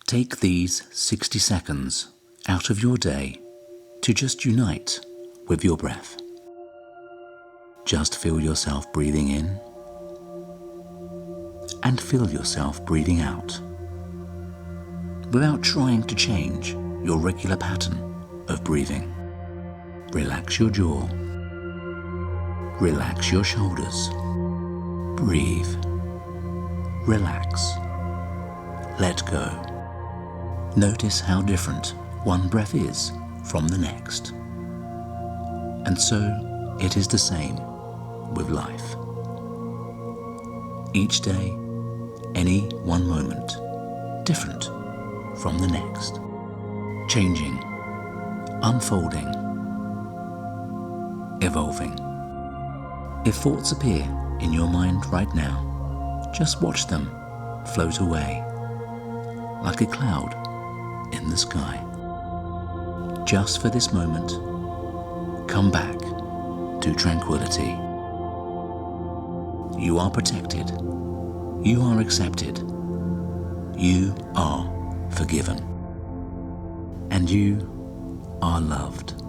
Take these 60 seconds out of your day to just unite with your breath. Just feel yourself breathing in and feel yourself breathing out, without trying to change your regular pattern of breathing. Relax your jaw. Relax your shoulders. Breathe. Relax. Let go. Notice how different one breath is from the next. And so it is the same with life. Each day, any one moment, different from the next, changing, unfolding, evolving. If thoughts appear in your mind right now, just watch them float away like a cloud in the sky. Just for this moment, come back to tranquility. You are protected. You are accepted. You are forgiven. And you are loved.